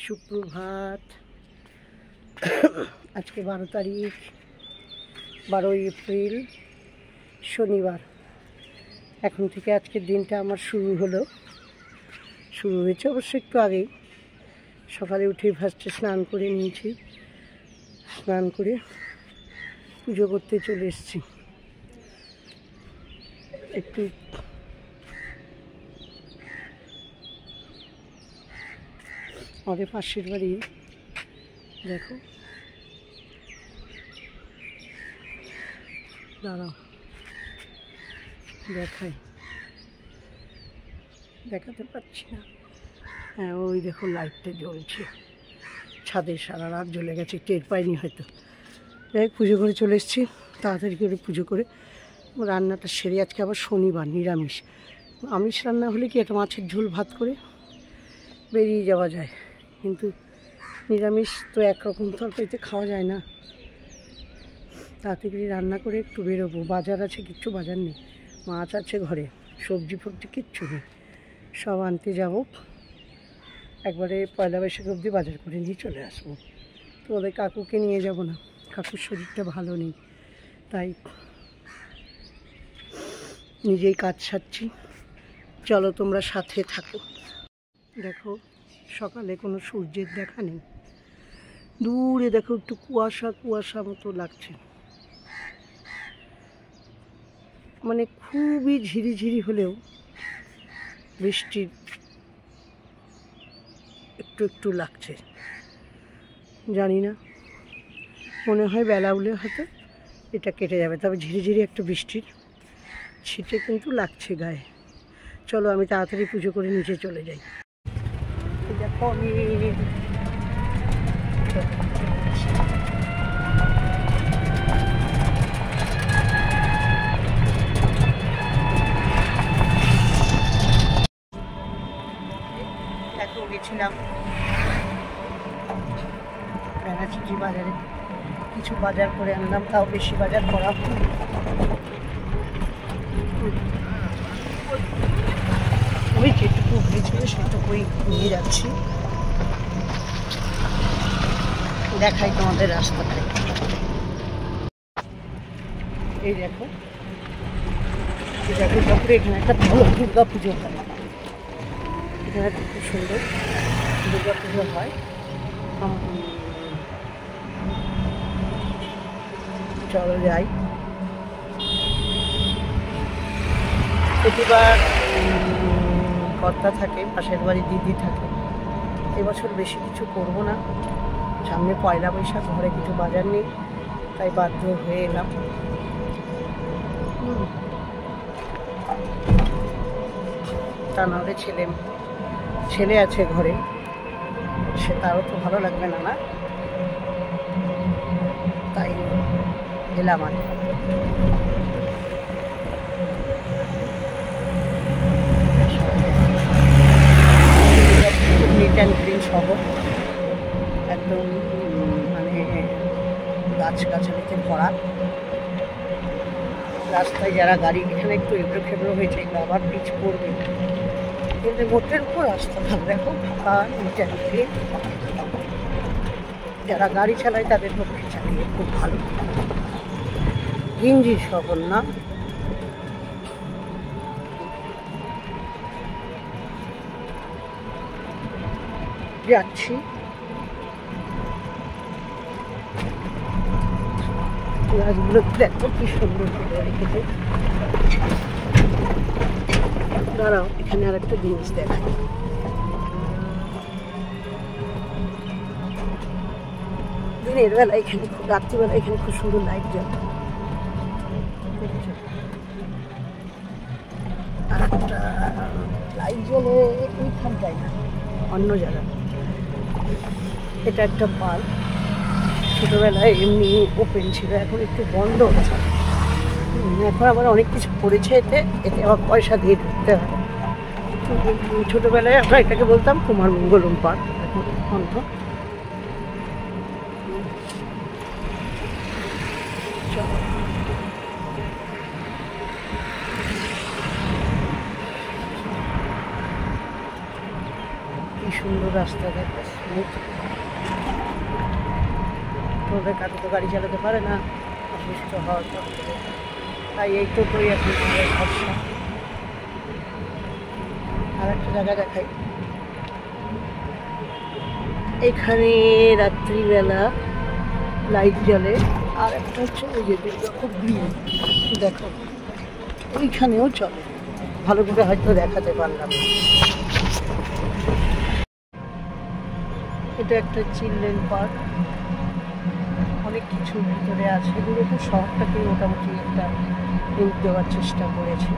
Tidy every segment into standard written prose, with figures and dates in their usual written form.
সুপ্রভাত। আজকে 12 তারিখ, 12 এপ্রিল, শনিবার। এখন থেকে আজকের দিনটা আমার শুরু হয়েছে অবশ্য একটু আগেই। সকালে উঠে ফার্স্টে স্নান করে নিয়েছি, স্নান করে পুজো করতে চলে এসেছি। একটু আমাদের পাশের বাড়ি দেখো, দাঁড়াও দেখাতে পারছি না। হ্যাঁ, ওই দেখো লাইটটা জ্বলছে ছাদে, সারা রাত জ্বলে গেছে, টের পাইনি হয়তো। যাই পুজো করে চলে এসেছি, তাড়াতাড়ি করে পুজো করে রান্নাটা সেরে। আজকে আবার শনিবার, নিরামিষ। আমিষ রান্না হলে কি একটা মাছের ঝোল ভাত করে বেরিয়ে যাওয়া যায়, কিন্তু নিরামিষ তো একরকম তরকারিতে খাওয়া যায় না। তাড়াতাড়ি রান্না করে একটু বেরোবো। বাজার আছে, কিচ্ছু বাজার নেই। মাছ আছে ঘরে, সবজি ফবজি কিচ্ছু নেই, সব আনতে যাবো। একবারে পয়লা বৈশাখ অবধি বাজার করে নিয়ে চলে আসবো। তো ওদের কাকুকে নিয়ে যাব না, কাকুর শরীরটা ভালো নেই, তাই নিজেই কাজ সারছি। চলো তোমরা সাথে থাকো। দেখো সকালে কোনো সূর্যের দেখা নেই, দূরে দেখো একটু কুয়াশা মতো লাগছে, মানে খুবই ঝিরিঝিরি হলেও বৃষ্টির একটু লাগছে। জানি না, মনে হয় বেলা উলে হয়তো এটা কেটে যাবে, তবে ঝিরিঝিরি একটা বৃষ্টির ছিটে কিন্তু লাগছে গায়ে। চলো আমি তাড়াতাড়ি পুজো করে নিচে চলে যাই। দেখো আমি এখন গেছিলাম রানাচিটি বাজারে, কিছু বাজার করে আনলাম, তাও বেশি বাজার করা হয়নি। ওই যেটুকু হয়েছিল সেটুকুই নিয়ে যাচ্ছি। দেখাই তোমাদের রাস্তাটা। এই দেখো, এখানে একটা ভালো দুর্গা পুজো হয়, এখানে খুব সুন্দর দুর্গা পুজো হয়। চলো যাই। প্রতিবার কর্তা থাকে, পাশের বাড়ি দিদি থাকে। এবছর বেশি কিছু করব না, সামনে পয়লা বৈশাখ, ঘরে কিছু বাজার নেই, তাই বাধ্য হয়ে এলাম। তা নাহলে ছেলে আছে ঘরে, সে তারও তো ভালো লাগবে না, না? তাই এলাম আর নিট অ্যান্ড ক্লিন শহর, একদম মানে গাছগাছালিতে ভরা। রাস্তায় যারা গাড়ি, এখানে একটু এবড়ো খেবড়ো হয়েছে, এগুলো আবার পিচ পড়বে, কিন্তু মোটের উপর রাস্তা দেখো ফাঁকা, নিট অ্যান্ড ক্লিন। যারা গাড়ি চালায় তাদের পক্ষে চালিয়ে খুব ভালো। ঘিঞ্জি শহর না, যাচ্ছি। গাছগুলো দেখো কি সুন্দর করে রেখেছে। দাঁড়াও, এখানে আর একটা জিনিস দেখাই। দিনের বেলা এখানে, রাত্রিবেলা এখানে খুব সুন্দর লাইট জ্বলে। আর একটা লাইট জ্বলে ওইখানটায় না, অন্য জায়গায়। এটা একটা পার্ক, ছোটোবেলায় এমনি ওপেন ছিল, এখন একটু বন্ধ হচ্ছে। এখন আবার অনেক কিছু করেছে, এতে আবার পয়সা দিয়ে ঢুকতে হয়। ছোটোবেলায় আমরা এটাকে বলতাম কুমার মঙ্গলম পার্ক, এখন বন্ধ। সুন্দর রাস্তা, দেখো স্মুথ। তোদের কাছে তো গাড়ি চালাতে পারে না অসুস্থ হওয়ার পর থেকে, তাই এই টোটোই এখন ভরসা। আর একটা জায়গা দেখাই, এখানে রাত্রিবেলা লাইট জ্বলে। আর একটা হচ্ছে ওই যে দুর্গাপুর গ্রিন, দেখো ওইখানেও চলে, ভালো করে হয়তো দেখাতে পারলাম না। এটা একটা চিলড্রেন পার্ক, অনেক কিছু ভিতরে আছে। দুর্গাপুর শহরটাকে মোটামুটি একটা রূপ দেওয়ার চেষ্টা করেছে।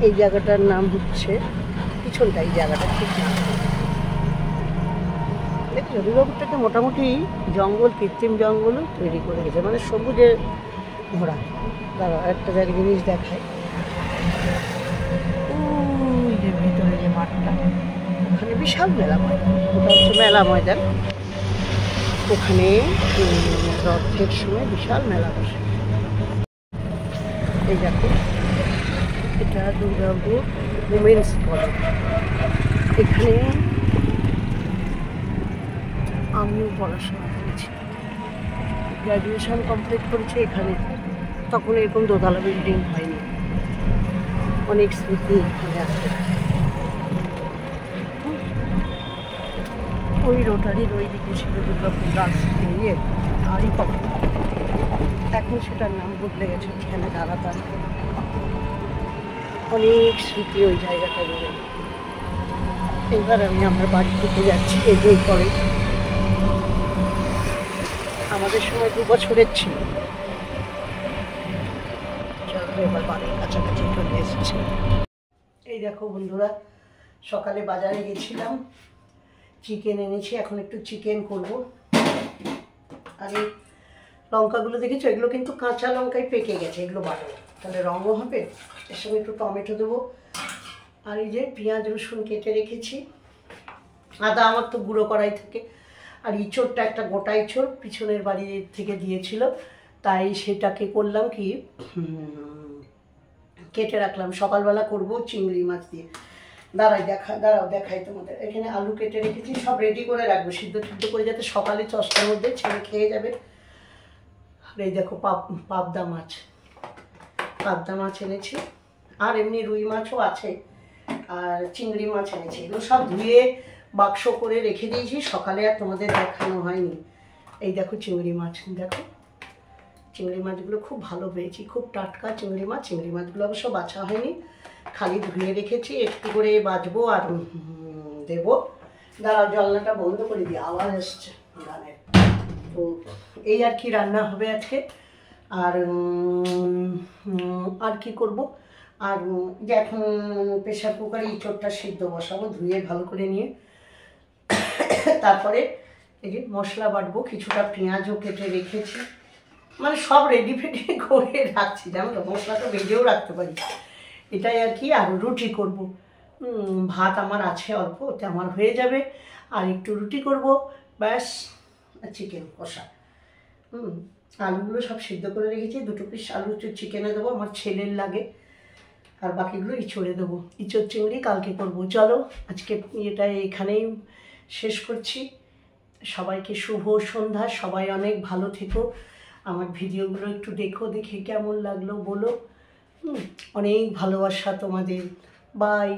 এই জায়গাটার নাম হচ্ছে পিছনটা, এই জায়গাটা ঠিক নাম দেখছো। দুর্গাপুরটাকে মোটামুটি জঙ্গল, কৃত্রিম জঙ্গলও তৈরি করে গেছে, মানে সবুজে ভরা। দাঁড়াও একটা জায়গায় জিনিস দেখায়, ওই যে ভিতরে যে মাঠটা, ওখানে বিশাল মেলা ময়দান, ওটা হচ্ছে মেলা ময়দান। ওখানে রথের সময় বিশাল মেলা বসে। এই দেখো এটা দুর্গাপুর উমেন্স কলেজ। এখানে আমিও পড়াশোনা করেছি, গ্র্যাজুয়েশন কমপ্লিট করেছি এখানে। তখন এরকম দোতলা বিল্ডিং হয়নি, অনেক স্মৃতি এখানে আছে। ওই রোটারির ওই দিকে ছিল দুর্গাপুর গাছ নিয়ে গাড়ি পাবো, এখন সেটার নাম বদলে গেছে, ওখানে দাঁড়াতাম। অনেক স্মৃতি ওই জায়গাটা জুড়ে। এবার আমি আমার বাড়ি থেকে যাচ্ছি, এই করে আমাদের সময় 2 বছরের ছিল। এবার বাড়ির কাছাকাছি চলে এসেছি। এই দেখো বন্ধুরা, সকালে বাজারে গেছিলাম, চিকেন এনেছি, এখন একটু চিকেন করব। আর এই লঙ্কাগুলো দেখেছো, এগুলো কিন্তু কাঁচা লঙ্কায় পেকে গেছে, এগুলো বাটাবো, তাহলে রঙও হবে। এর সঙ্গে একটু টমেটো দেবো। আর এই যে পেঁয়াজ রসুন কেটে রেখেছি। আদা আমার তো গুঁড়ো করাই থাকে। আর ইঁচড়টা একটা গোটা ইঁচড় পিছনের বাড়ি থেকে দিয়েছিল, তাই সেটাকে করলাম কি, কেটে রাখলাম। সকালবেলা করব চিংড়ি মাছ দিয়ে। দাঁড়াও দেখাই তোমাদের। এখানে আলু কেটে রেখেছি, সব রেডি করে রাখবো, সিদ্ধ করে, যাতে সকালে 10টার মধ্যে ছেলে খেয়ে যাবে। আর এই দেখো পাবদা মাছ এনেছি, আর এমনি রুই মাছও আছে, আর চিংড়ি মাছ এনেছি। এগুলো সব ধুয়ে বাক্স করে রেখে দিয়েছি, সকালে আর তোমাদের দেখানো হয়নি। এই দেখো চিংড়ি মাছ, দেখো চিংড়ি মাছগুলো খুব ভালো পেয়েছি, খুব টাটকা চিংড়ি মাছ। চিংড়ি মাছগুলো অবশ্য বাছা হয়নি, খালি ধুয়ে রেখেছি, একটু করে বাছবো আর দেবো। দাঁড়াও জানলাটা বন্ধ করে দিই, আওয়াজ আসছে গানের। তো এই আর কি রান্না হবে আজকে। আর কি করব, আর যে এখন প্রেশার কুকারে ইঁচড়টা সিদ্ধ বসাবো, ধুয়ে ভালো করে নিয়ে। তারপরে এই যে মশলা বাটবো, কিছুটা পেঁয়াজও কেটে রেখেছি, মানে সব রেডি ফেডি করে রাখছি, জানো তো, মশলাটা ভেজেও রাখতে পারি। এটাই আর কি। আর রুটি করব, ভাত আমার আছে অল্প, ওতে আমার হয়ে যাবে। আর একটু রুটি করব, ব্যাস। চিকেন কষা, আলুগুলো সব সিদ্ধ করে রেখেছি, 2 পিস আলু চিকেনে দেবো, আমার ছেলের লাগে। আর বাকিগুলো ইঁচড়ে দেবো, ইঁচড় চিংড়ি কালকে করব। চলো আজকে এটা এখানেই শেষ করছি। সবাইকে শুভ সন্ধ্যা, সবাই অনেক ভালো থেকো। আমার ভিডিওগুলো একটু দেখো, দেখে কেমন লাগলো বলো। অনেক ভালোবাসা তোমাদের, বাই।